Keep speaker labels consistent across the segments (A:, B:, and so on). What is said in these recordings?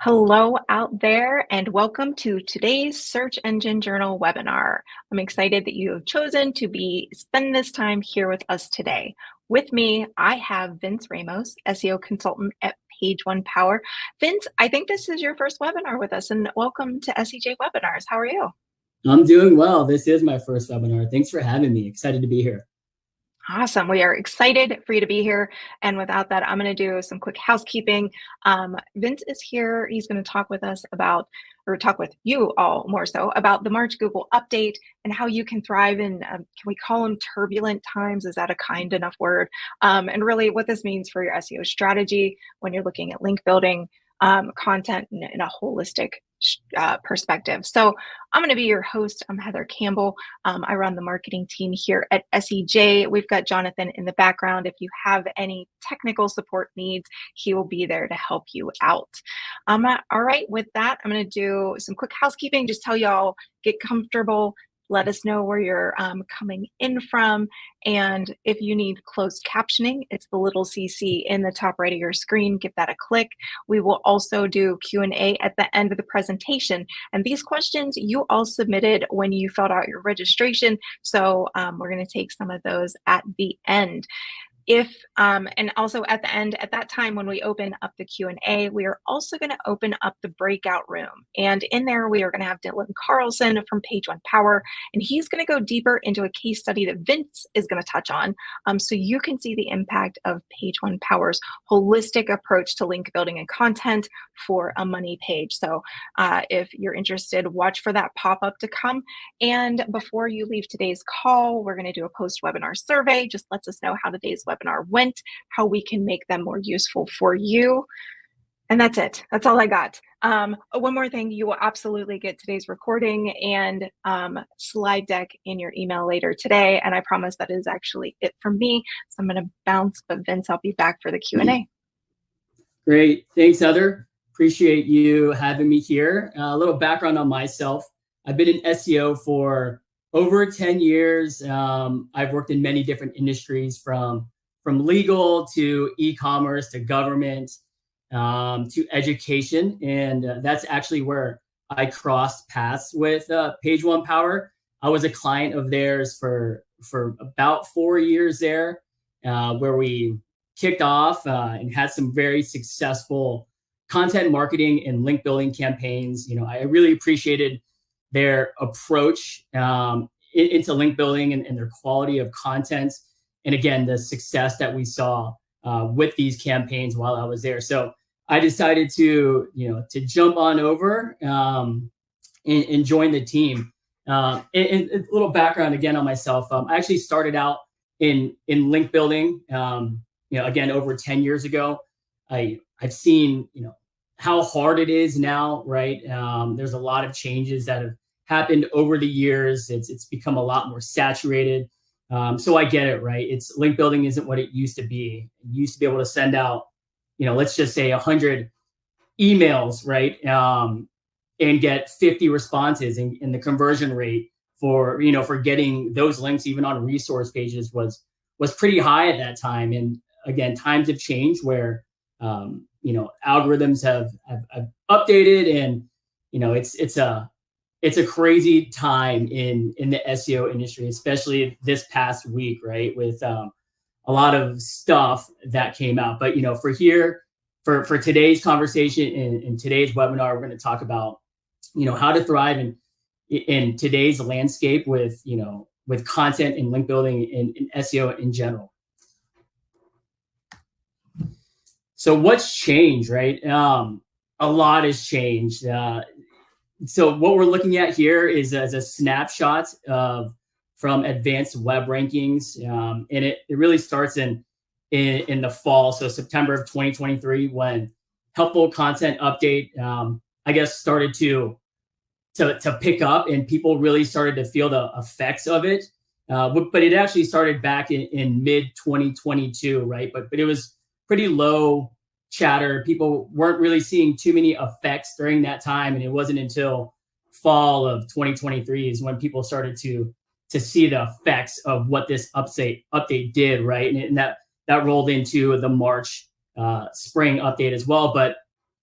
A: Hello out there, and welcome to today's Search Engine Journal webinar. I'm excited that you have chosen to spend this time here with us today. With me, I have Vince Ramos, SEO consultant at Page One Power. Vince, I think this is your first webinar with us, and welcome to SEJ Webinars. How are you?
B: I'm doing well. This is my first webinar. Thanks for having me. Excited to be here.
A: Awesome. We are excited for you to be here. And without that, I'm going to do some quick housekeeping. Vince is here. He's going to talk with us about, or talk with you all more so, about the March Google update and how you can thrive in, can we call them turbulent times? Is that a kind enough word? And really what this means for your SEO strategy when you're looking at link building, content in a holistic perspective. So I'm going to be your host. I'm Heather Campbell. I run the marketing team here at SEJ. We've got Jonathan in the background. If you have any technical support needs, he will be there to help you out. All right, with that, I'm going to do some quick housekeeping. Just tell y'all, get comfortable. Let us know where you're coming in from. And if you need closed captioning, it's the little CC in the top right of your screen. Give that a click. We will also do Q&A at the end of the presentation. And these questions you all submitted when you filled out your registration. So we're going to take some of those at the end. And also at the end, at that time when we open up the Q&A, we are also going to open up the breakout room. And in there, we are going to have Dylan Carlson from Page One Power, and he's going to go deeper into a case study that Vince is going to touch on, so you can see the impact of Page One Power's holistic approach to link building and content for a money page. So if you're interested, watch for that pop-up to come. And before you leave today's call, we're going to do a post-webinar survey. Just lets us know how today's webinar went, how we can make them more useful for you. And that's it. That's all I got. One more thing, you will absolutely get today's recording and slide deck in your email later today. And I promise that is actually it from me. So I'm going to bounce, but Vince, I'll be back for the Q&A.
B: Great. Thanks, Heather. Appreciate you having me here. A little background on myself. I've been in SEO for over 10 years. I've worked in many different industries from legal to e-commerce to government to education. And that's actually where I crossed paths with Page One Power. I was a client of theirs for about 4 years there, where we kicked off and had some very successful content marketing and link building campaigns. You know, I really appreciated their approach into link building and their quality of content. And again, the success that we saw with these campaigns while I was there. So I decided to jump on over and join the team. And a little background again on myself. I actually started out in link building. Again, over 10 years ago. I've seen how hard it is now, right? There's a lot of changes that have happened over the years. It's become a lot more saturated. So I get it, right? It's link building isn't what it used to be. You used to be able to send out, let's just say 100 emails, right? And get 50 responses, and the conversion rate for getting those links even on resource pages was pretty high at that time. And again, times have changed where algorithms have updated, and it's a crazy time in the SEO industry, especially this past week, right? With a lot of stuff that came out. But for today's conversation in today's webinar, we're going to talk about how to thrive in today's landscape with content and link building and SEO in general. So what's changed, right? A lot has changed. So what we're looking at here is as a snapshot from advanced web rankings, and it really starts in the fall, so September of 2023, when helpful content update, I guess, started to pick up, and people really started to feel the effects of it. But it actually started back in mid 2022, right? But it was pretty low chatter. People weren't really seeing too many effects during that time. And it wasn't until fall of 2023 is when people started to see the effects of what this update did, right? And that rolled into the March spring update as well. But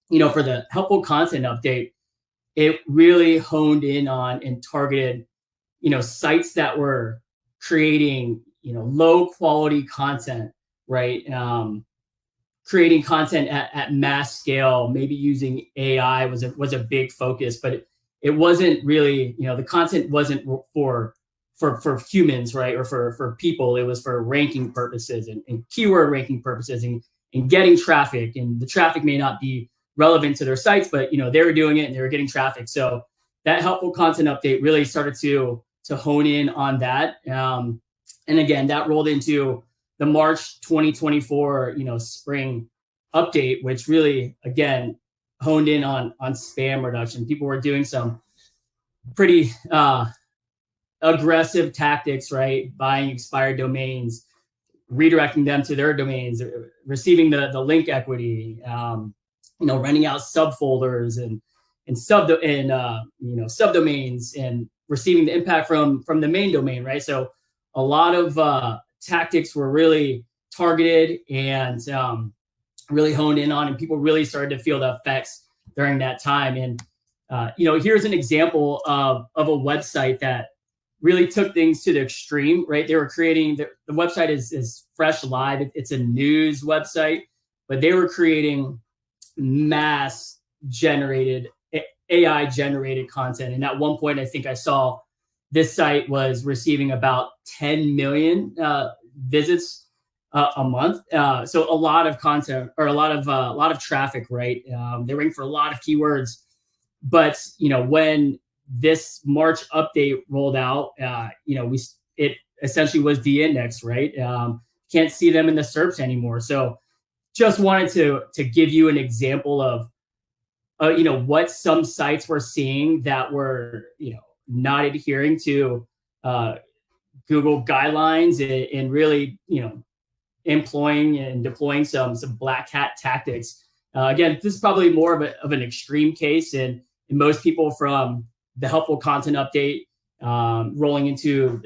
B: for the helpful content update, it really honed in on and targeted, sites that were creating, low quality content, right? Creating content at mass scale, maybe using AI was a big focus, but it wasn't really, the content wasn't for humans, right? Or for people. It was for ranking purposes and keyword ranking purposes and getting traffic. And the traffic may not be relevant to their sites, but they were doing it and they were getting traffic. So that helpful content update really started to hone in on that. And again, that rolled into the March 2024, spring update, which really, again, honed in on spam reduction. People were doing some pretty aggressive tactics, right? Buying expired domains, redirecting them to their domains, receiving the link equity, renting out subfolders and subdomains and receiving the impact from the main domain, right? So a lot of tactics were really targeted and really honed in on, and people really started to feel the effects during that time. And here's an example of a website that really took things to the extreme, right? They were creating the website is Fresh Live. It's a news website, but they were creating mass generated AI generated content. And at one point, I think I saw this site was receiving about 10 million visits a month. So a lot of content, or a lot of traffic, right? They rank for a lot of keywords, but when this March update rolled out, it essentially was de-indexed, right? Can't see them in the SERPs anymore. So just wanted to give you an example of what some sites were seeing that were not adhering to Google guidelines and really employing and deploying some black hat tactics. Again, this is probably more of an extreme case, and most people from the helpful content update rolling into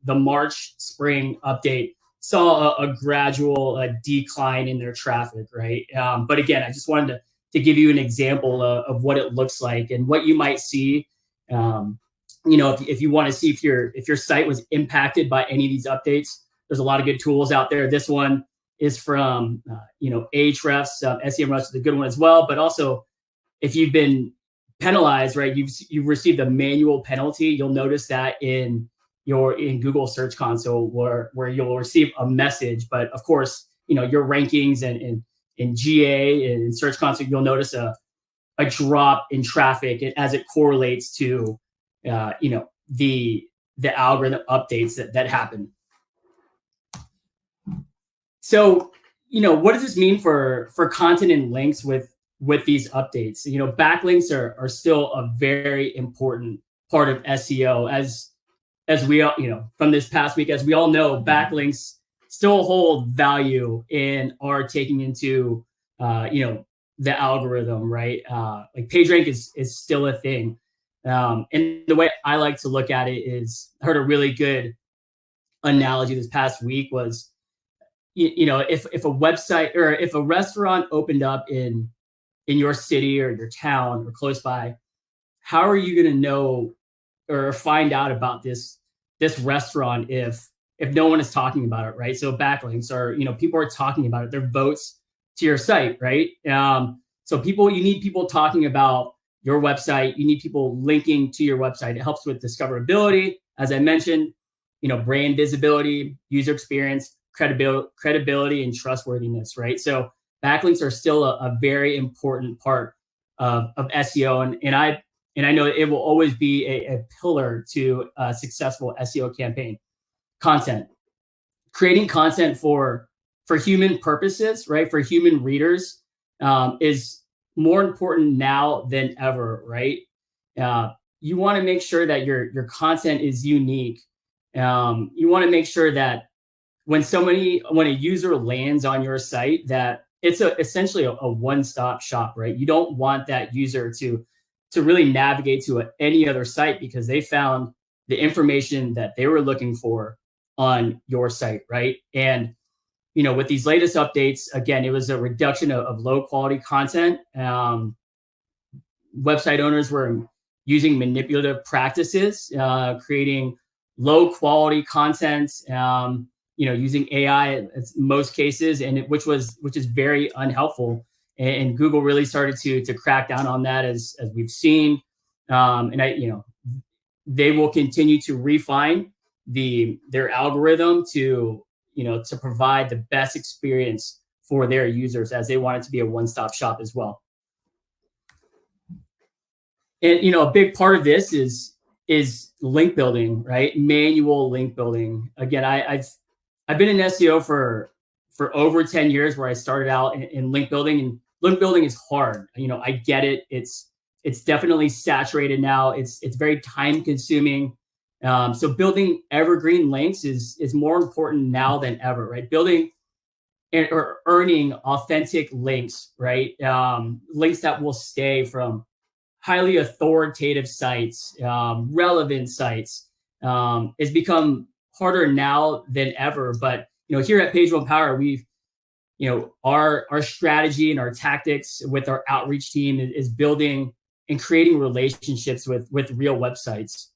B: the March spring update saw a gradual decline in their traffic, right? But again, I just wanted to give you an example of what it looks like and what you might see. If you want to see if your site was impacted by any of these updates, there's a lot of good tools out there. This one is from Ahrefs. SEMrush is a good one as well. But also, if you've been penalized, right, you've received a manual penalty, you'll notice that in Google Search Console where you'll receive a message. But of course, your rankings and in GA and Search Console, you'll notice a drop in traffic as it correlates to the algorithm updates that happen. So, what does this mean for content and links with these updates? Backlinks are still a very important part of SEO, as we all, from this past week, as we all know, backlinks still hold value and are taking into the algorithm, right? Like PageRank is still a thing. And the way I like to look at it is, I heard a really good analogy this past week was, if a website or if a restaurant opened up in your city or your town or close by, how are you going to know or find out about this restaurant if no one is talking about it, right? So backlinks are, people are talking about it. They're votes to your site, right? So you need people talking about your website. You need people linking to your website. It helps with discoverability, as I mentioned, brand visibility, user experience, credibility, and trustworthiness, right? So backlinks are still a very important part of SEO, and I know it will always be a pillar to a successful SEO campaign. Content, creating content for human purposes, right? For human readers is more important now than ever, right? You want to make sure that your content is unique. You want to make sure that when a user lands on your site, that it's essentially a one-stop shop, right? You don't want that user to really navigate to any other site because they found the information that they were looking for on your site, right? And with these latest updates, again, it was a reduction of low quality content. Website owners were using manipulative practices, creating low quality content, using AI in most cases, and which is very unhelpful. And Google really started to crack down on that, as we've seen. And they will continue to refine their algorithm to provide the best experience for their users, as they want it to be a one-stop shop as well. And a big part of this is link building, right? Manual link building. Again, I've been in SEO for over 10 years, where I started out in link building, and link building is hard. I get it. It's definitely saturated now. It's very time consuming. So building evergreen links is more important now than ever, right? Building or earning authentic links, right? Links that will stay from highly authoritative sites, relevant sites, has become harder now than ever. But here at Page One Power, we've our strategy and our tactics with our outreach team is building and creating relationships with real websites.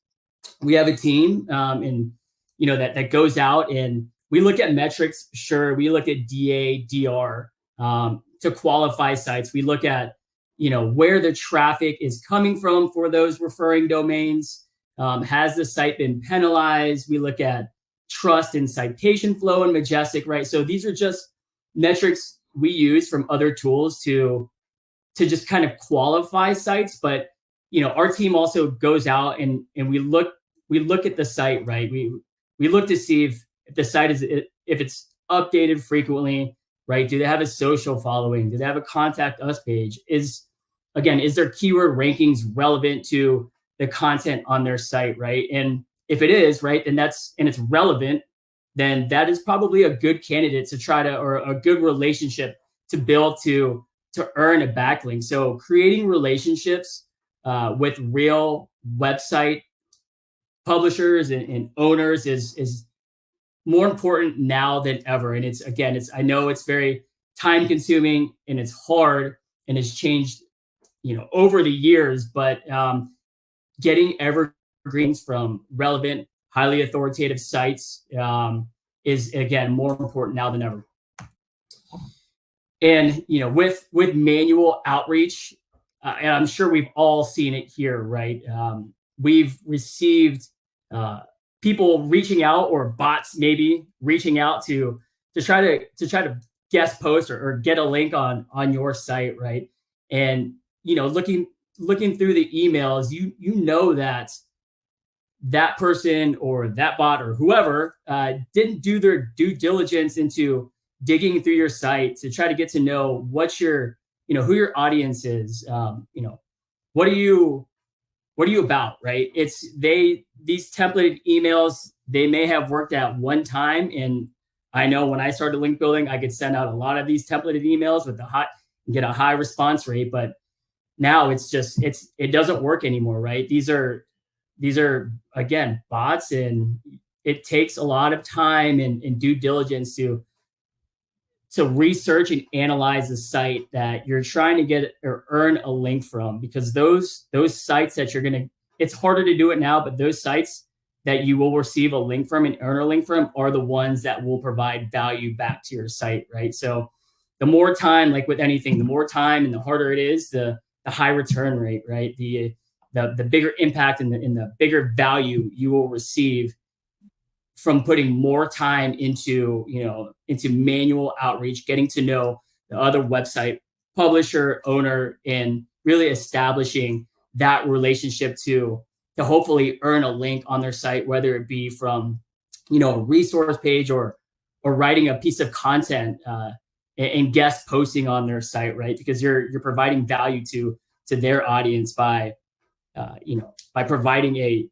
B: We have a team, and that goes out, and we look at metrics. Sure, we look at DA, DR, to qualify sites. We look at where the traffic is coming from for those referring domains. Has the site been penalized? We look at trust and citation flow in Majestic, right? So these are just metrics we use from other tools to just kind of qualify sites. But our team also goes out and we look at the site, right? We look to see if the site if it's updated frequently, right? Do they have a social following? Do they have a contact us page? Is their keyword rankings relevant to the content on their site, right? And if it is, right, then it's relevant, then that is probably a good candidate to try to, or a good relationship to build to earn a backlink. So creating relationships with real website publishers and owners is more important now than ever. And I know it's very time consuming and it's hard and it's changed over the years, but getting evergreens from relevant, highly authoritative sites is, again, more important now than ever. And with manual outreach, and I'm sure we've all seen it here, right? We've received people reaching out, or bots maybe reaching out to try to guest post or get a link on your site, right? And looking through the emails, that person or that bot or whoever didn't do their due diligence into digging through your site to try to get to know who your audience is. What are you about, right? These templated emails, they may have worked at one time. And I know when I started link building, I could send out a lot of these templated emails and get a high response rate. But now it doesn't work anymore, right? These are again bots, and it takes a lot of time and due diligence to research and analyze the site that you're trying to get or earn a link from, because those sites that it's harder to do it now, but those sites that you will receive a link from and earn a link from are the ones that will provide value back to your site, right? So the more time, like with anything, the more time and the harder it is, the high return rate, right? The bigger impact and the bigger value you will receive from putting more time into manual outreach, getting to know the other website publisher, owner, and really establishing that relationship to hopefully earn a link on their site, whether it be from a resource page or writing a piece of content and guest posting on their site, right? Because you're providing value to their audience by providing a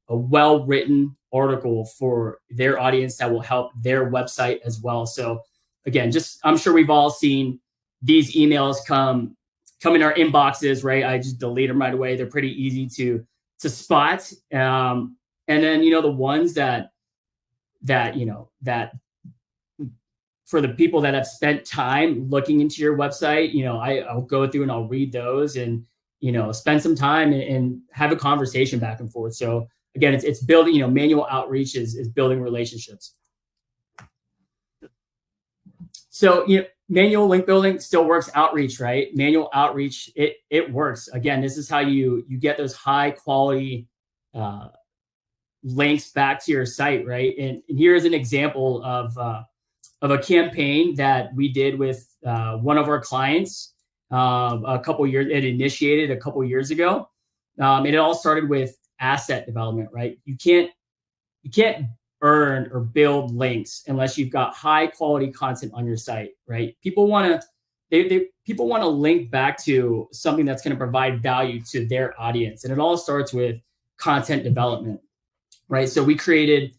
B: well-written article for their audience that will help their website as well. So again, I'm sure we've all seen these emails come in our inboxes, right? I just delete them right away. They're pretty easy to spot. And then, the ones that for the people that have spent time looking into your website, I'll go through and I'll read those and, spend some time and have a conversation back and forth. So again, it's building, manual outreach is building relationships. So, manual link building still works. Outreach, right? Manual outreach, it works. Again, this is how you get those high quality links back to your site, right? And here's an example of a campaign that we did with one of our clients a couple years. It initiated a couple years ago, and it all started with asset development, right? You can't earn or build links unless you've got high quality content on your site, right? People want to link back to something that's going to provide value to their audience, and it all starts with content development, right? So we created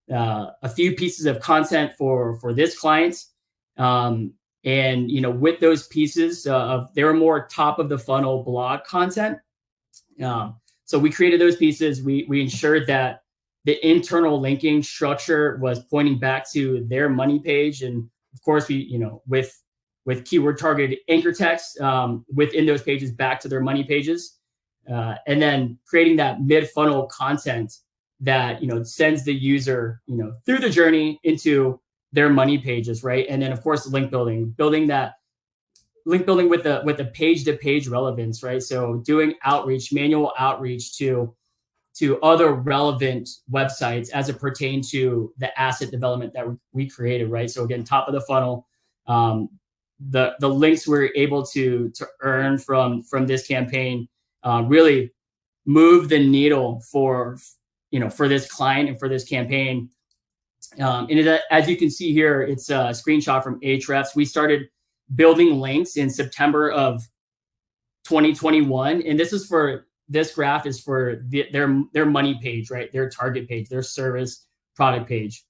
B: a few pieces of content for this client, and with those pieces they were more top of the funnel blog content. So we created those pieces. We ensured that the internal linking structure was pointing back to their money page. And of course, we, with keyword targeted anchor text within those pages back to their money pages. And then creating that mid funnel content that, sends the user, through the journey into their money pages, right? And then of course, building that link building with the page to page relevance, right? So doing outreach, manual outreach to other relevant websites as it pertains to the asset development that we created, right? So again, top of the funnel, the links we're able to earn from this campaign really move the needle for this client and for this campaign. And as you can see here, it's a screenshot from Ahrefs. We started building links in September of 2021, and this graph is for their money page, right? Their target page, their service product page.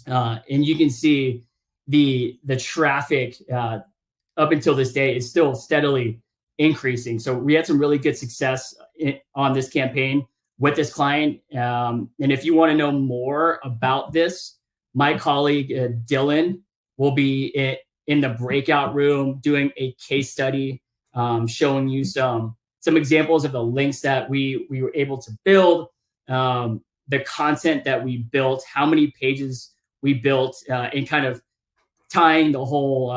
B: And you can see the traffic up until this day is still steadily increasing. So we had some really good success on this campaign with this client. And if you want to know more about this, my colleague Dylan will be in the breakout room doing a case study, showing you some examples of the links that we were able to build, the content that we built, how many pages we built, and kind of tying the whole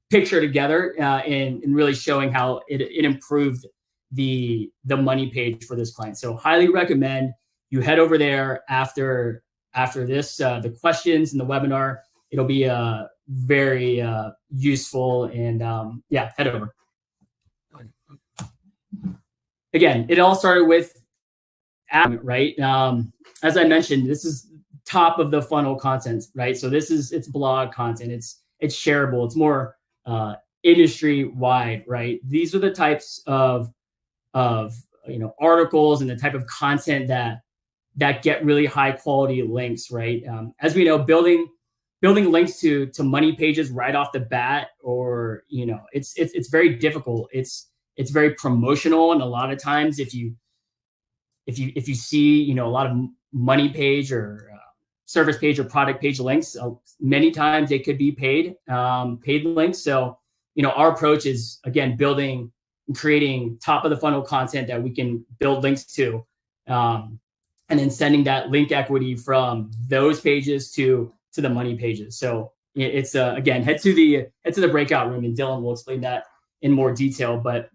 B: picture together and really showing how it improved the money page for this client. So highly recommend you head over there after this, the questions in the webinar. It'll be very useful, and head over. Again, it all started with right? As I mentioned, this is top of the funnel content, right? So it's blog content. It's shareable. It's more industry wide, right? These are the types of articles and the type of content that get really high quality links, right? As we know, building links to money pages right off the bat, or it's very difficult. It's very promotional, and a lot of times if you see a lot of money page or service page or product page links, many times they could be paid links. So our approach is, again, building and creating top of the funnel content that we can build links to, and then sending that link equity from those pages to the money pages. So it's again, head to the breakout room, and Dylan will explain that in more detail. But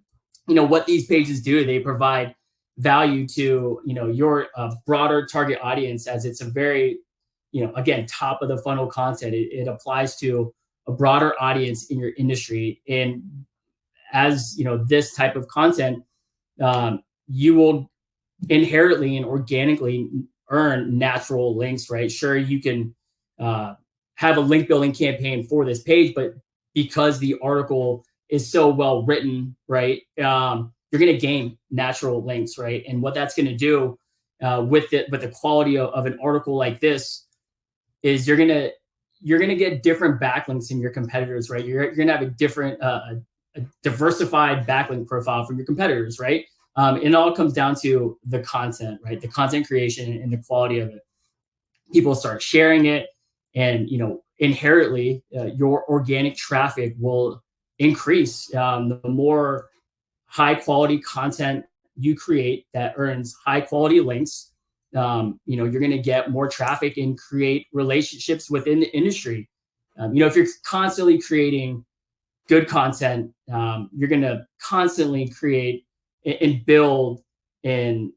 B: what these pages do, they provide value to your broader target audience, as it's a very again, top of the funnel content. It applies to a broader audience in your industry, and as this type of content, you will inherently and organically earn natural links, right? Sure, you can have a link building campaign for this page, but because the article is so well written, right, you're going to gain natural links, right? And what that's going to do with the quality of an article like this is you're going to get different backlinks than your competitors, right? You're going to have a different a diversified backlink profile from your competitors, right? And it all comes down to the content, right? The content creation and the quality of it. People start sharing it, and inherently your organic traffic will increase. The more high quality content you create that earns high quality links, you're going to get more traffic and create relationships within the industry. If you're constantly creating good content, you're going to constantly create and build and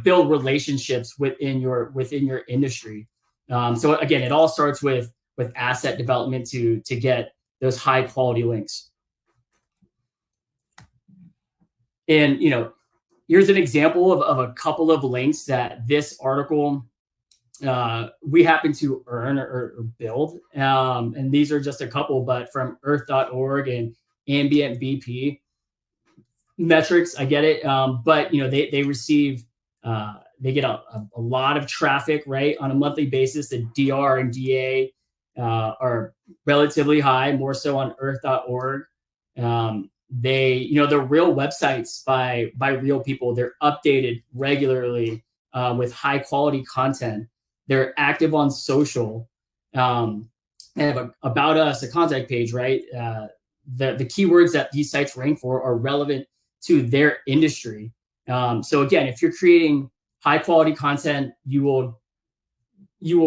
B: build relationships within your industry. So again, it all starts with asset development to get those high quality links. And here's an example of a couple of links that this article we happen to earn or build. And these are just a couple, but from earth.org and ambient BP metrics, I get it. But they receive they get a lot of traffic, right, on a monthly basis. The DR and DA are relatively high, more so on earth.org. They're real websites by real people. They're updated regularly with high quality content. They're active on social. They have about us, a contact page, right? The keywords that these sites rank for are relevant to their industry. So again, if you're creating high quality content, you will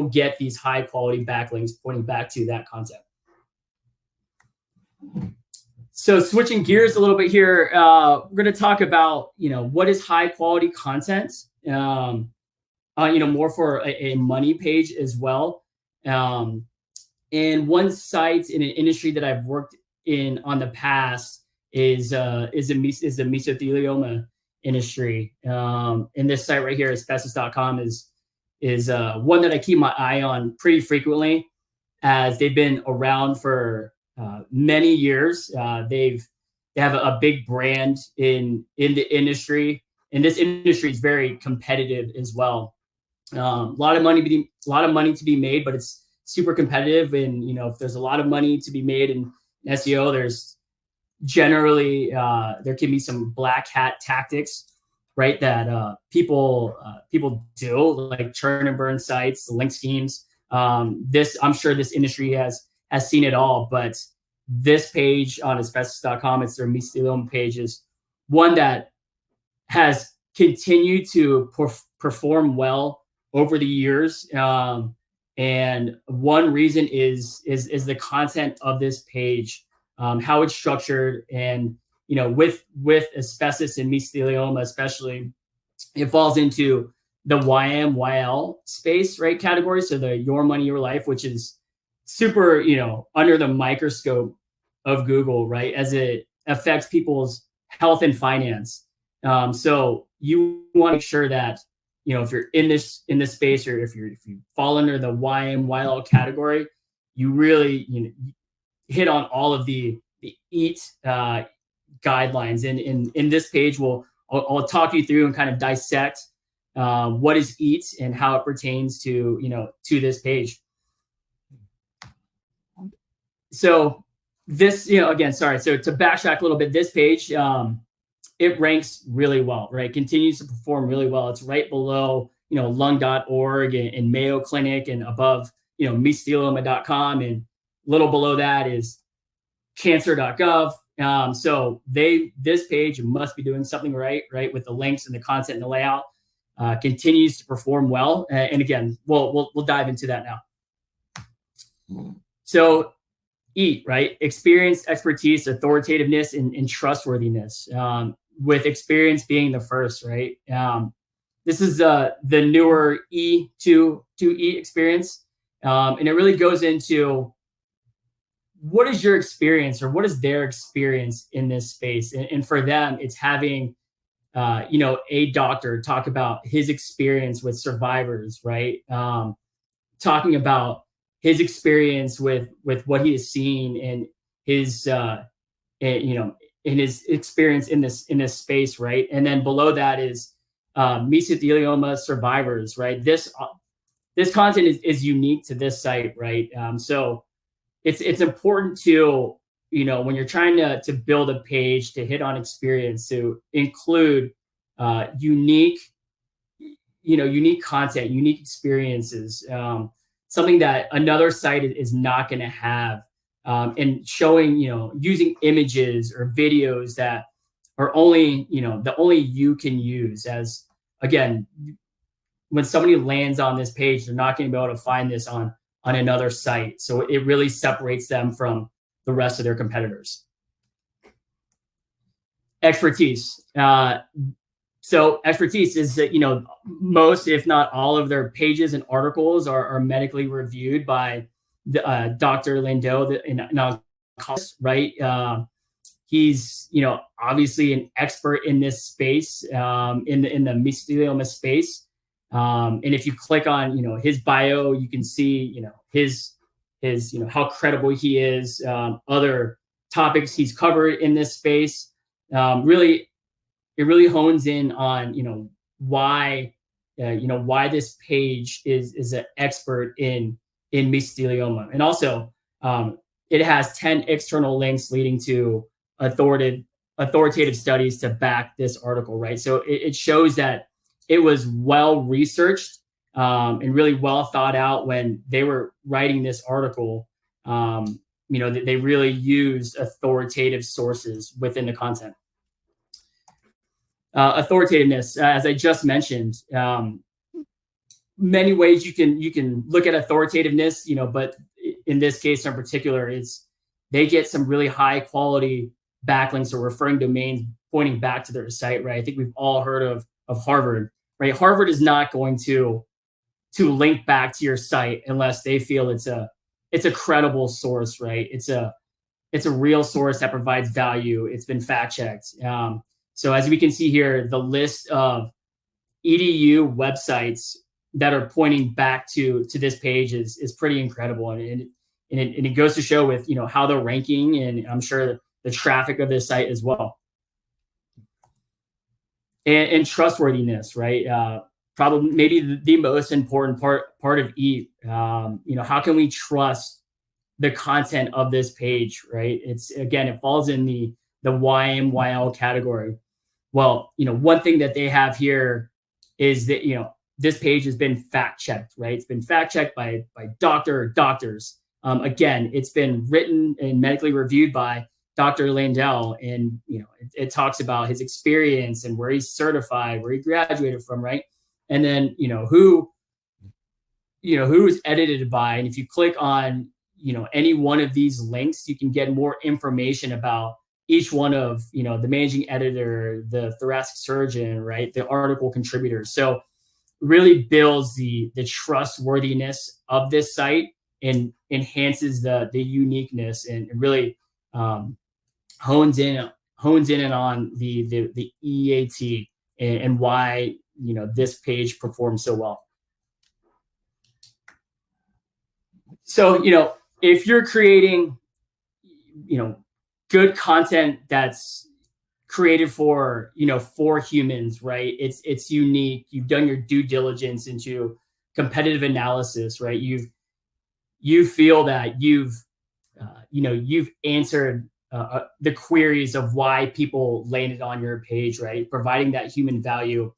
B: get these high quality backlinks pointing back to that content. So switching gears a little bit here, we're going to talk about what is high quality content. More for a money page as well. And one site in an industry that I've worked in on the past is the mesothelioma industry. And this site right here, asbestos.com, is one that I keep my eye on pretty frequently, as they've been around for many years. They have a big brand in the industry, and this industry is very competitive as well. A lot of money to be made, but it's super competitive. And if there's a lot of money to be made in SEO, there's generally there can be some black hat tactics, right, that people do, like churn and burn sites, link schemes. I'm sure this industry has seen it all, but this page on asbestos.com, it's their mesothelioma page, is one that has continued to perform well over the years. And one reason is the content of this page, how it's structured. And with asbestos and mesothelioma especially, it falls into the YMYL space, right, category. So the your money, your life, which is super, under the microscope of Google, right, as it affects people's health and finance. So you want to make sure that, if you're in this space, or if you fall under the YMYL category, you really hit on all of the EAT guidelines. And in this page, I'll talk you through and kind of dissect what is EAT and how it pertains to this page. So this, again, sorry. So to backtrack a little bit, this page, it ranks really well, right? Continues to perform really well. It's right below, lung.org and Mayo Clinic, and above, mesothelioma.com, and a little below that is cancer.gov. So this page must be doing something right with the links and the content and the layout. Continues to perform well. And again, we'll dive into that now. So EAT, right? Experience, expertise, authoritativeness, and trustworthiness. With experience being the first, right? This is the newer E to E experience. And it really goes into what is your experience, or what is their experience in this space. And for them, it's having, a doctor talk about his experience with survivors, right? Talking about his experience with what he has seen, and his, in his experience in this space, right? And then below that is mesothelioma survivors, right? This content is unique to this site, right? So it's important to, when you're trying to build a page to hit on experience, to include unique content, unique experiences. something that another site is not going to have, and showing, using images or videos that are only, that only you can use. As again, when somebody lands on this page, they're not going to be able to find this on another site. So it really separates them from the rest of their competitors. Expertise. So expertise is that, most, if not all of their pages and articles are medically reviewed by Dr. Landau, right? He's, obviously an expert in this space, in the mesothelioma space. And if you click on, his bio, you can see, his, how credible he is, other topics he's covered in this space. It really hones in on, why, why this page is an expert in mesothelioma. And also, it has 10 external links leading to authoritative studies to back this article, right? So it shows that it was well researched, and really well thought out when they were writing this article. They really used authoritative sources within the content. Authoritativeness, as I just mentioned, many ways you can look at authoritativeness, but in this case in particular, they get some really high quality backlinks or referring domains pointing back to their site, right? I think we've all heard of Harvard, right? Harvard is not going to link back to your site unless they feel it's a credible source, right? It's a real source that provides value. It's been fact checked. So as we can see here, the list of EDU websites that are pointing back to this page is pretty incredible, and it goes to show with how they're ranking, and I'm sure the traffic of this site as well. And trustworthiness, right? Probably maybe the most important part of EAT. How can we trust the content of this page, right? It falls in the YMYL category. Well, one thing that they have here is that, this page has been fact checked, right? It's been fact checked by doctors. Again, it's been written and medically reviewed by Dr. Landau, and it talks about his experience and where he's certified, where he graduated from, right? And then who is edited by. And if you click on any one of these links, you can get more information about each one of the managing editor, the thoracic surgeon, right, the article contributors. So really builds the trustworthiness of this site and enhances the uniqueness, and really hones in and on the EAT and why this page performs so well. So if you're creating good content that's created for humans, right? It's unique. You've done your due diligence into competitive analysis, right? You feel that you've answered the queries of why people landed on your page, right? Providing that human value.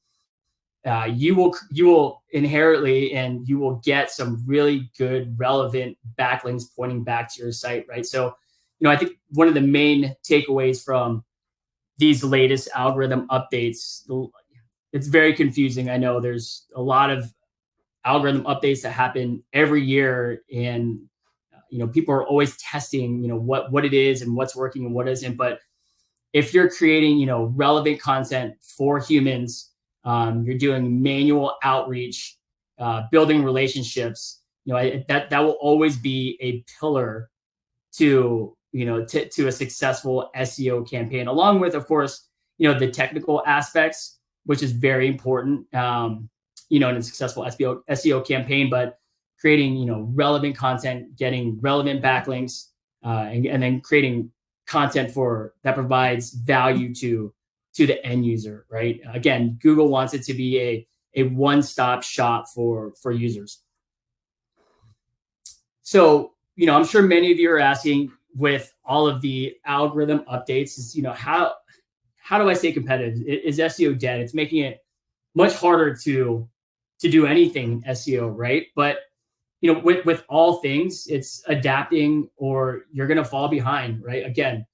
B: You will inherently, and you will get some really good relevant backlinks pointing back to your site, right? So I think one of the main takeaways from these latest algorithm updates, it's very confusing. I know there's a lot of algorithm updates that happen every year, and people are always testing what it is and what's working and what isn't. But if you're creating relevant content for humans, you're doing manual outreach, building relationships, that will always be a pillar to a successful SEO campaign, along with, of course, the technical aspects, which is very important, in a successful SEO campaign. But creating, relevant content, getting relevant backlinks, and then creating content that provides value to the end user, right? Again, Google wants it to be a one-stop shop for users. So, I'm sure many of you are asking, with all of the algorithm updates, is, how do I stay competitive? Is SEO dead? It's making it much harder to do anything in SEO, right? But with all things, it's adapting or you're going to fall behind, right? Again,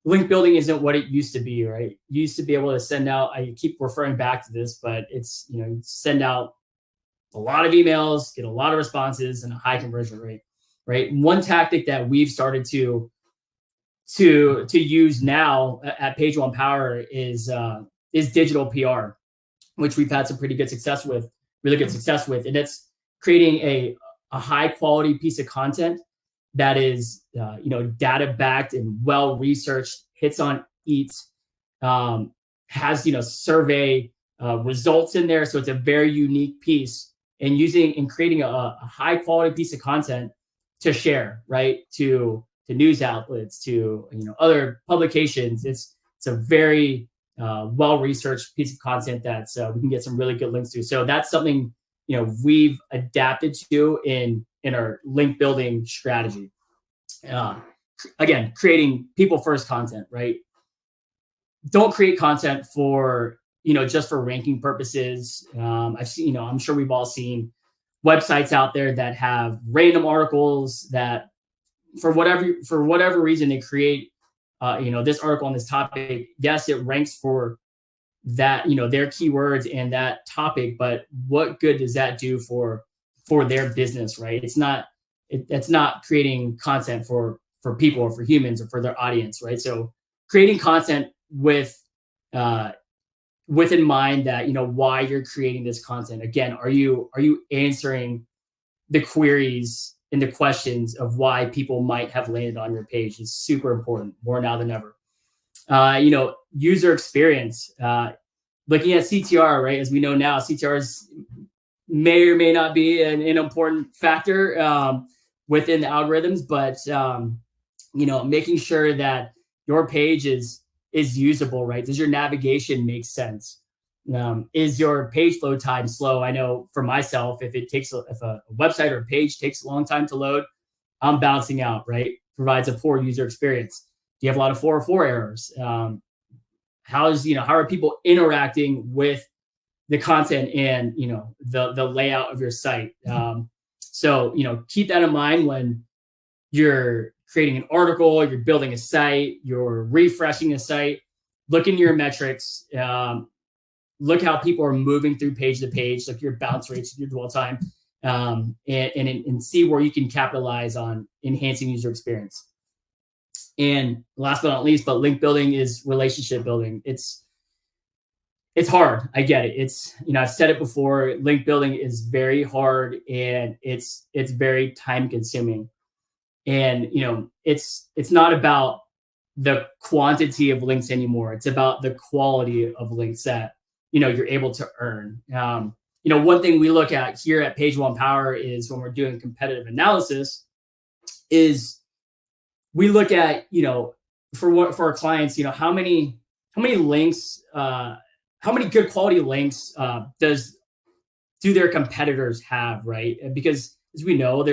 B: link building isn't what it used to be, right? You used to be able to send out, I keep referring back to this, but it's, send out a lot of emails, get a lot of responses, and a high conversion rate, right? One tactic that we've started to use now at Page One Power is digital PR, which we've had some pretty good success with, really good success with, and it's creating a high quality piece of content that is data backed and well researched, hits on eats, has survey results in there, so it's a very unique piece, and using and creating a high quality piece of content to share, right, to news outlets, to other publications. It's a very well researched piece of content that we can get some really good links to. So that's something we've adapted to in our link building strategy. Again, creating people first content, right? Don't create content for just for ranking purposes. I've seen, I'm sure we've all seen websites out there that have random articles that for whatever reason they create this article on this topic. Yes, it ranks for that, their keywords and that topic, but what good does that do for their business, right? It's not creating content for people or for humans or for their audience, right? So creating content with in mind that why you're creating this content. Again, are you answering the queries and the questions of why people might have landed on your page? Is super important, more now than ever. User experience, looking at CTR, right? As we know now, CTRs may or may not be an important factor within the algorithms, but making sure that your page is usable, right? Does your navigation make sense? Is your page load time slow? I know for myself, if a website or a page takes a long time to load, I'm bouncing out, right? Provides a poor user experience. Do you have a lot of 404 errors? How are people interacting with the content and the layout of your site? So keep that in mind when you're creating an article, you're building a site, you're refreshing a site. Look into your metrics. Look how people are moving through page to page, like your bounce rates, your dwell time, and see where you can capitalize on enhancing user experience. And last but not least, but link building is relationship building. It's hard. I get it. It's, I've said it before, link building is very hard and it's very time consuming. And, it's not about the quantity of links anymore. It's about the quality of links that, you're able to earn. One thing we look at here at Page One Power is when we're doing competitive analysis is we look at, for our clients, how many links, how many good quality links do their competitors have, right? Because as we know,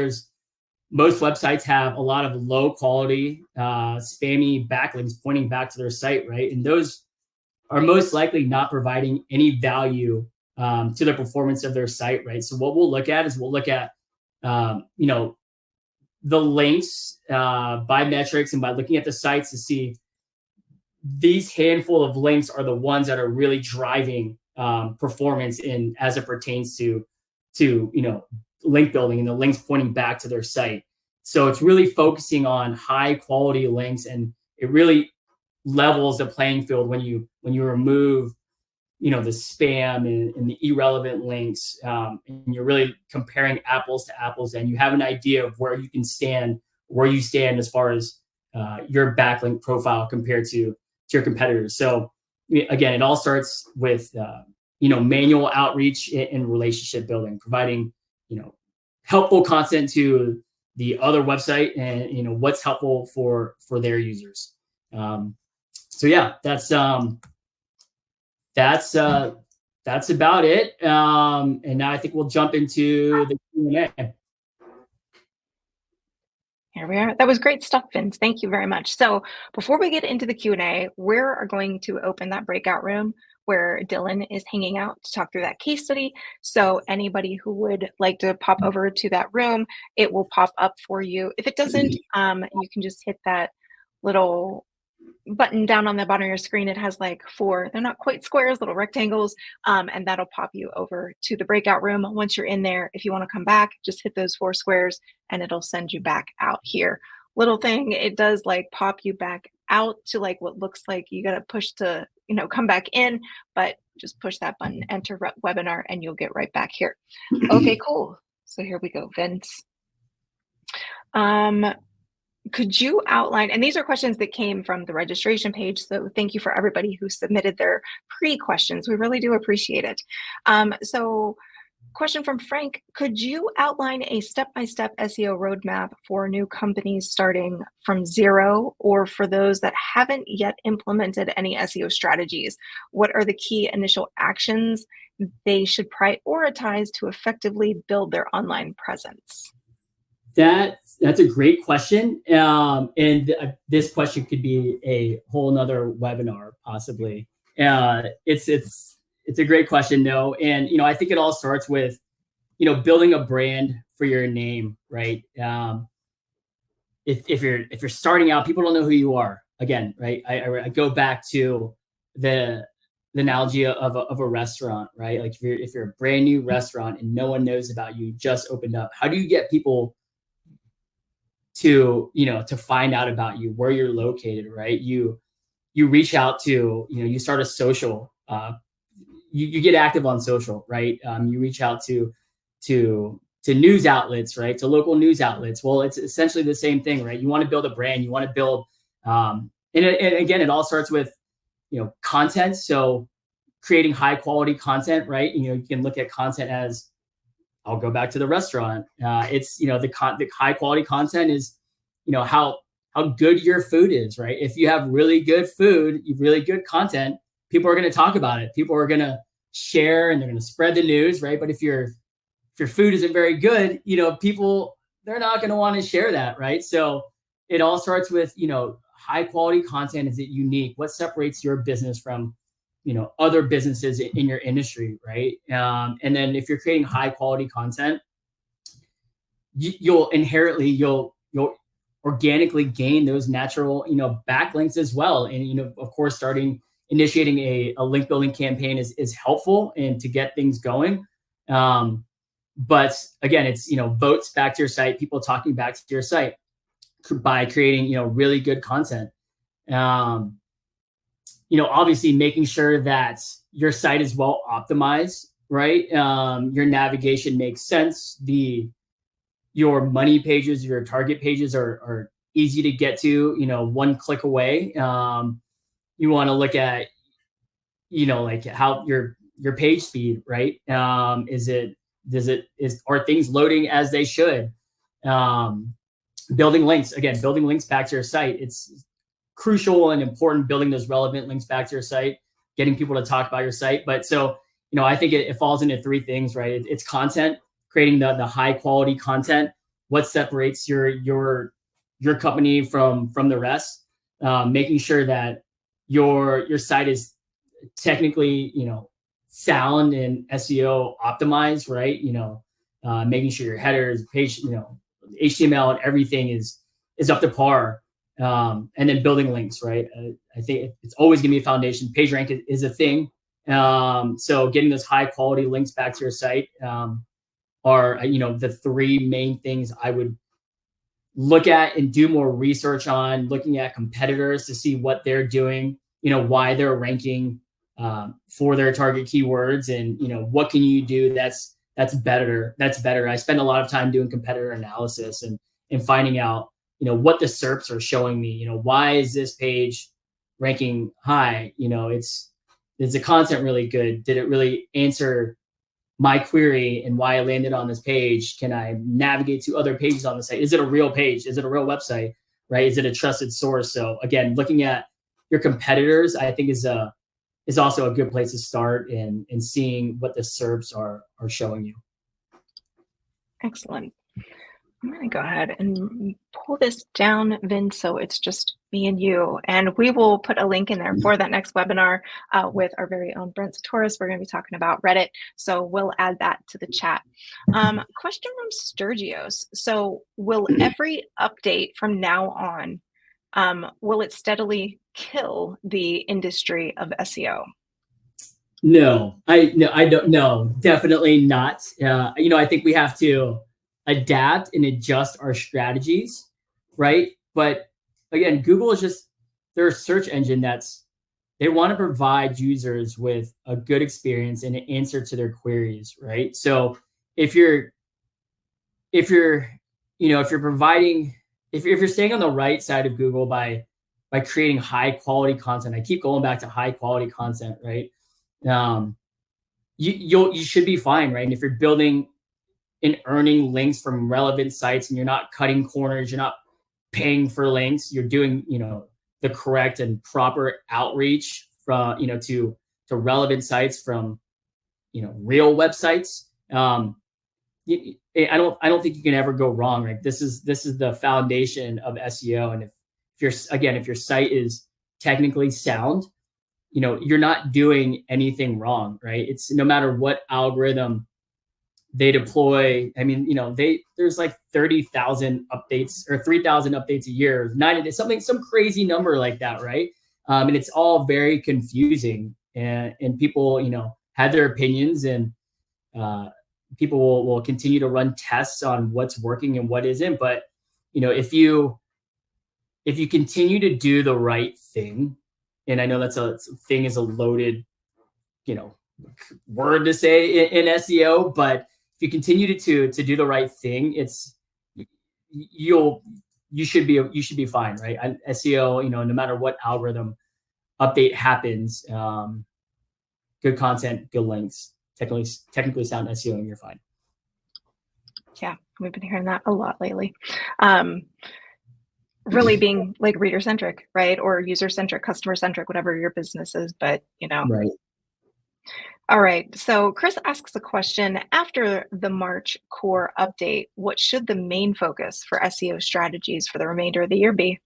B: most websites have a lot of low quality, spammy backlinks pointing back to their site, right? And those are most likely not providing any value to the performance of their site, right? So what we'll look at is the links by metrics and by looking at the sites to see these handful of links are the ones that are really driving performance in as it pertains to link building and the links pointing back to their site. So it's really focusing on high quality links, and it really levels the playing field when you remove the spam and the irrelevant links, and you're really comparing apples to apples, and you have an idea of where you stand as far as your backlink profile compared to your competitors. So again, it all starts with manual outreach and relationship building, providing helpful content to the other website and what's helpful for their users. So yeah, that's about it. And now I think we'll jump into the Q&A.
A: Here we are. That was great stuff, Vince. Thank you very much. So before we get into the Q&A, we're going to open that breakout room where Dylan is hanging out to talk through that case study. So anybody who would like to pop over to that room, it will pop up for you. If it doesn't, you can just hit that little button down on the bottom of your screen. It has like four, they're not quite squares, little rectangles, and that'll pop you over to the breakout room. Once you're in there, if you want to come back, just hit those four squares and it'll send you back out here. Little thing, it does like pop you back out to like what looks like you got to push to, come back in, but just push that button, enter webinar, and you'll get right back here. Okay, cool. So here we go, Vince. Could you outline, and these are questions that came from the registration page, so thank you for everybody who submitted their pre-questions. We really do appreciate it. So question from Frank, could you outline a step-by-step SEO roadmap for new companies starting from zero, or for those that haven't yet implemented any SEO strategies? What are the key initial actions they should prioritize to effectively build their online presence?
B: That's a great question. And this question could be a whole nother webinar, possibly. It's a great question, though. And, I think it all starts with, building a brand for your name, right? If you're starting out, people don't know who you are. Again, right? I go back to the analogy of a restaurant, right? Like if you're a brand new restaurant and no one knows about you, just opened up, how do you get people to find out about you, where you're located, right? You reach out to, you start a social, you get active on social, right? You reach out to news outlets, right? To local news outlets. Well, it's essentially the same thing, right? You want to build a brand, you want to build, and again, it all starts with, content. So creating high quality content, right? You can look at content as, I'll go back to the restaurant. It's, the high quality content is, how good your food is, right? If you have really good food, really good content, people are going to talk about it. People are going to share and they're going to spread the news, right? But if your food isn't very good, people, they're not going to want to share that, right? So it all starts with, high quality content. Is it unique? What separates your business from other businesses in your industry, right? And then if you're creating high quality content, you'll organically gain those natural, backlinks as well. And, of course, initiating a link building campaign is helpful and to get things going. But again, it's, votes back to your site, people talking back to your site by creating, really good content. Obviously making sure that your site is well optimized, right? Your navigation makes sense. Your money pages, your target pages are easy to get to, one click away. You want to look at, like how your page speed, right? Are things loading as they should? Building links back to your site. It's crucial and important, building those relevant links back to your site, getting people to talk about your site. But so, I think it falls into three things, right? It's content, creating the high quality content, what separates your company from the rest, making sure that your site is technically, sound and SEO optimized, right? Making sure your headers, page, HTML and everything is up to par. And then building links, right? I think it's always gonna be a foundation. PageRank is a thing. So getting those high quality links back to your site are, the three main things I would look at and do more research on, looking at competitors to see what they're doing, why they're ranking for their target keywords, and, what can you do that's better. I spend a lot of time doing competitor analysis and finding out, what the SERPs are showing me. Why is this page ranking high? Is the content really good? Did it really answer my query and why I landed on this page? Can I navigate to other pages on the site? Is it a real page? Is it a real website? Right? Is it a trusted source? So again, looking at your competitors, I think is also a good place to start and seeing what the SERPs are showing you.
A: Excellent. I'm going to go ahead and pull this down, Vince, so it's just me and you. And we will put a link in there for that next webinar with our very own Brent Satoris. We're going to be talking about Reddit, so we'll add that to the chat. Question from Sturgios. So will every update from now on, will it steadily kill the industry of SEO?
B: No, I don't know. Definitely not. I think we have to adapt and adjust our strategies, right? But again, Google is just their search engine they want to provide users with a good experience and an answer to their queries, right? So if you're if you're if you're providing if you're staying on the right side of Google by creating high quality content, I keep going back to high quality content, right? um, you should be fine, right? And if you're building and earning links from relevant sites and you're not cutting corners, you're not paying for links, you're doing, the correct and proper outreach from, to relevant sites from, real websites. I don't think you can ever go wrong. Right? This is the foundation of SEO. And if your site is technically sound, you're not doing anything wrong, right? It's no matter what algorithm they deploy. I mean, there's like 30,000 updates or 3,000 updates a year, some crazy number like that, right? And it's all very confusing, and people, have their opinions, and people will continue to run tests on what's working and what isn't. But if you continue to do the right thing, and I know thing is a loaded, word to say in SEO, but if you continue to do the right thing, you should be fine, right? SEO, no matter what algorithm update happens, good content, good links, technically sound SEO, and you're fine.
A: Yeah, we've been hearing that a lot lately. Really being like reader centric, right? Or user centric, customer centric, whatever your business is, but
B: Right.
A: All right. So Chris asks a question: after the March core update, what should the main focus for SEO strategies for the remainder of the year be?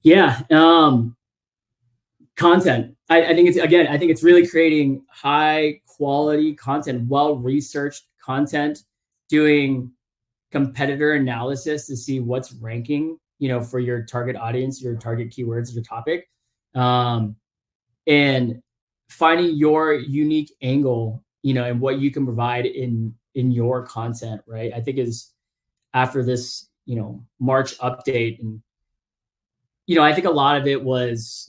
B: Yeah. Content. I think it's really creating high quality content, well-researched content, doing competitor analysis to see what's ranking, for your target audience, your target keywords, your topic, and finding your unique angle, and what you can provide in your content, right? I think is after this, March update, and I think a lot of it was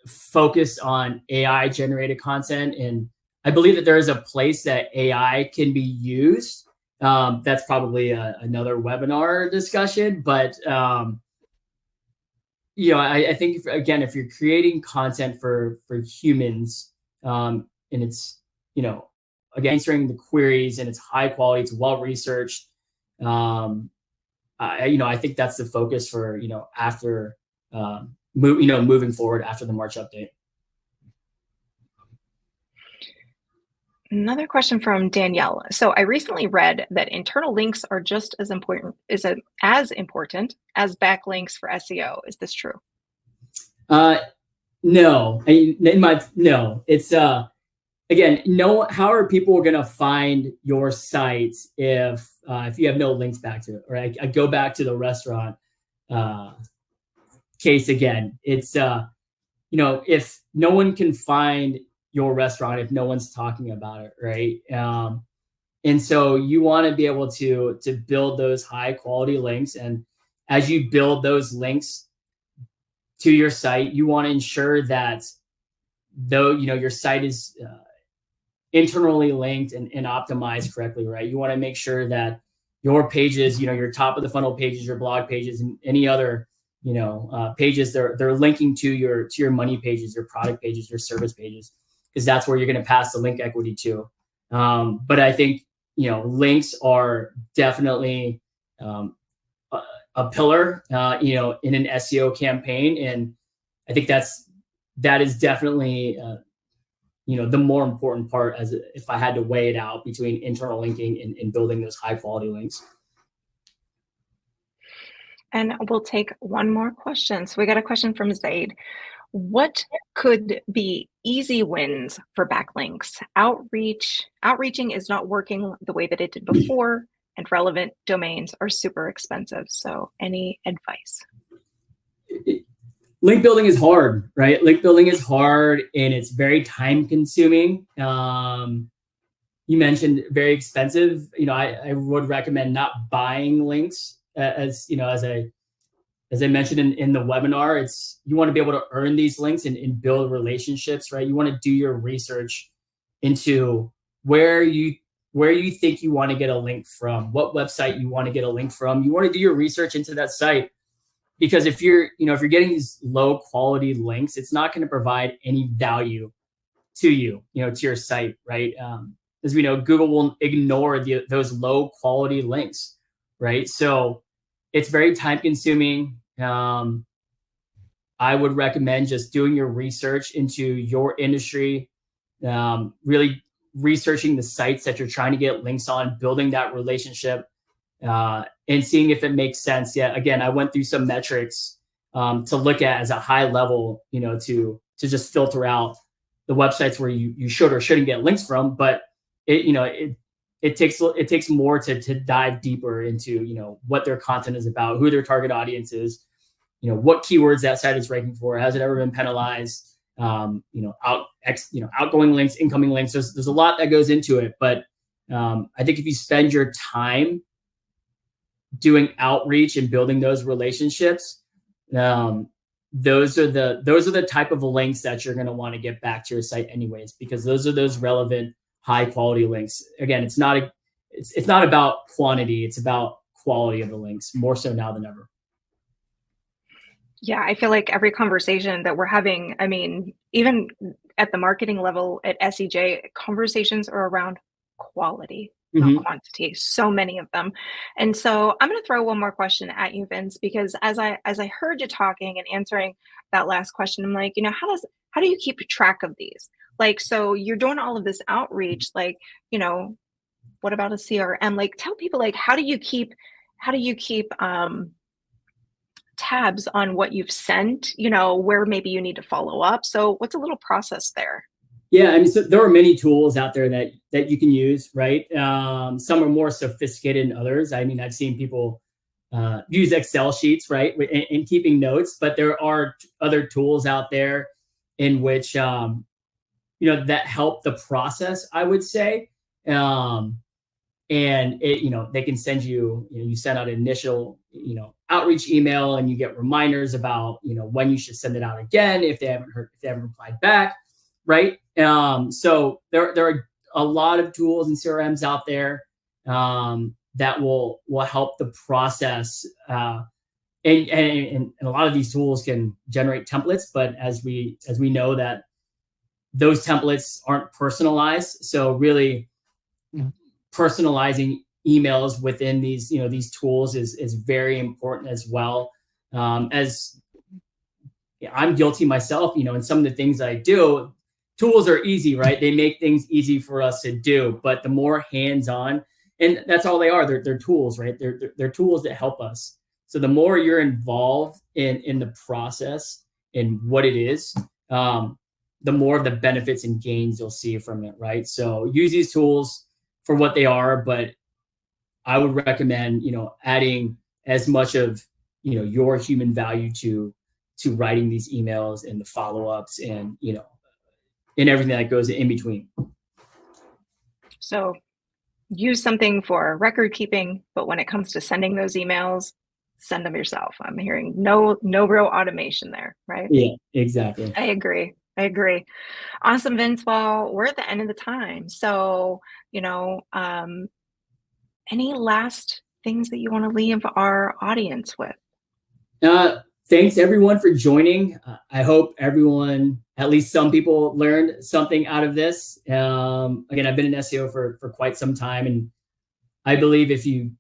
B: focused on AI generated content, and I believe that there is a place that AI can be used. That's probably another webinar discussion, but I think if you're creating content for humans, and it's again answering the queries, and it's high quality, it's well researched, I think that's the focus for after moving forward after the March update.
A: Another question from Danielle. So I recently read that internal links are just as important as backlinks for SEO. Is this true?
B: No. No. It's again, how are people going to find your site if you have no links back to it? Right? I go back to the restaurant case again. It's if no one can find your restaurant, if no one's talking about it, right? And so you want to be able to build those high quality links, and as you build those links to your site, you want to ensure that your site is internally linked and optimized correctly, right? You want to make sure that your pages, your top of the funnel pages, your blog pages, and any other pages, they're linking to your money pages, your product pages, your service pages, because that's where you're going to pass the link equity to. But I think links are definitely a pillar in an SEO campaign, and I think that is definitely the more important part, as if I had to weigh it out between internal linking and building those high quality links.
A: And we'll take one more question. So we got a question from Zaid. What could be easy wins for backlinks? Outreaching is not working the way that it did before, and relevant domains are super expensive. So any advice?
B: Link building is hard, right? Link building is hard and it's very time consuming. You mentioned very expensive. I would recommend not buying links as I mentioned in the webinar. It's, you want to be able to earn these links and build relationships, right? You want to do your research into where you think you want to get a link from, what website you want to get a link from. You want to do your research into that site, because if you're getting these low quality links, it's not going to provide any value to to your site, right? As we know, Google will ignore those low quality links, right? So it's very time consuming. I would recommend just doing your research into your industry, really researching the sites that you're trying to get links on, building that relationship, and seeing if it makes sense. Yeah, again, I went through some metrics to look at as a high level, to just filter out the websites where you should or shouldn't get links from. But it takes more to dive deeper into to what their content is about, who their target audience is, what keywords that site is ranking for, has it ever been penalized, outgoing links, incoming links. There's a lot that goes into it, but I think if you spend your time doing outreach and building those relationships, those are the type of links that you're going to want to get back to your site anyways, because those are those relevant, high quality links. Again, it's not about quantity, it's about quality of the links, more so now than ever.
A: Yeah, I feel like every conversation that we're having, I mean, even at the marketing level at SEJ, conversations are around quality, not quantity. So many of them. And so I'm going to throw one more question at you, Vince, because as I heard you talking and answering that last question, I'm like, how do you keep track of these? Like, so you're doing all of this outreach, like, what about a CRM? Like, tell people, like, how do you keep tabs on what you've sent, where maybe you need to follow up. So what's a little process there?
B: Yeah, I mean, so there are many tools out there that you can use, right? Some are more sophisticated than others. I mean, I've seen people use Excel sheets, right, in keeping notes, but there are other tools out there in which that help the process, I would say. And they can send you send out an initial outreach email, and you get reminders about when you should send it out again if they haven't replied back, right? So there are a lot of tools and CRMs out there that will help the process, and a lot of these tools can generate templates, but as we know that those templates aren't personalized, so really personalizing emails within these tools is very important as well. As I'm guilty myself, in some of the things I do, tools are easy, right? They make things easy for us to do, but the more hands-on, and that's all they are, they're tools, right? They're tools that help us. So the more you're involved in the process and what it is, the more of the benefits and gains you'll see from it, right? So use these tools for what they are, but I would recommend, adding as much of, your human value to writing these emails and the follow-ups and, and everything that goes in between.
A: So use something for record keeping, but when it comes to sending those emails, send them yourself. I'm hearing no real automation there, right?
B: Yeah, exactly.
A: I agree. Awesome, Vince. Well, we're at the end of the time. So, any last things that you want to leave our audience with?
B: Thanks everyone for joining. I hope everyone, at least some people, learned something out of this. Again, I've been in SEO for quite some time, and I believe if you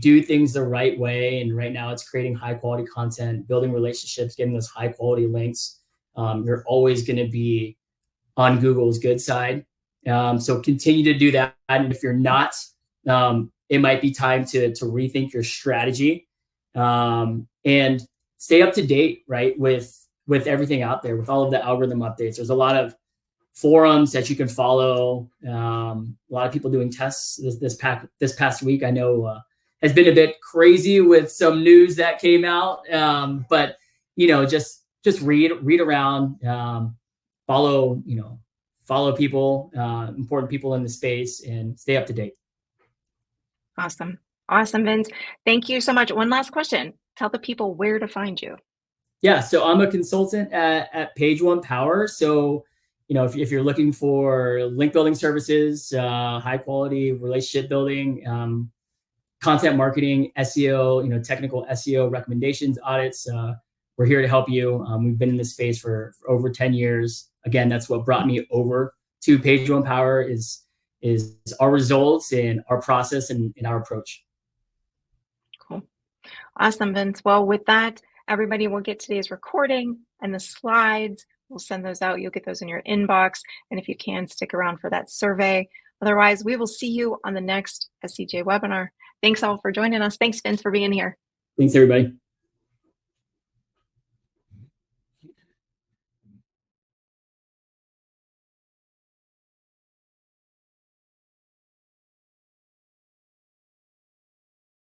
B: do things the right way, and right now it's creating high quality content, building relationships, getting those high quality links, you're always going to be on Google's good side. So continue to do that. And if you're not, it might be time to rethink your strategy. and stay up to date, right, with everything out there, with all of the algorithm updates. There's a lot of forums that you can follow. A lot of people doing tests this past week. I know has been a bit crazy with some news that came out, but just read around, follow people, important people in the space, and stay up to date.
A: Awesome. Awesome, Vince. Thank you so much. One last question. Tell the people where to find you.
B: Yeah, so I'm a consultant at Page One Power. So, if you're looking for link building services, high quality relationship building, content marketing, SEO, technical SEO recommendations, audits, we're here to help you. We've been in this space for over 10 years. Again, that's what brought me over to Page One Power is our results and our process and our approach.
A: Cool. Awesome, Vince. Well, with that, everybody will get today's recording and the slides. We'll send those out. You'll get those in your inbox. And if you can, stick around for that survey. Otherwise, we will see you on the next SCJ webinar. Thanks all for joining us. Thanks, Vince, for being here.
B: Thanks, everybody.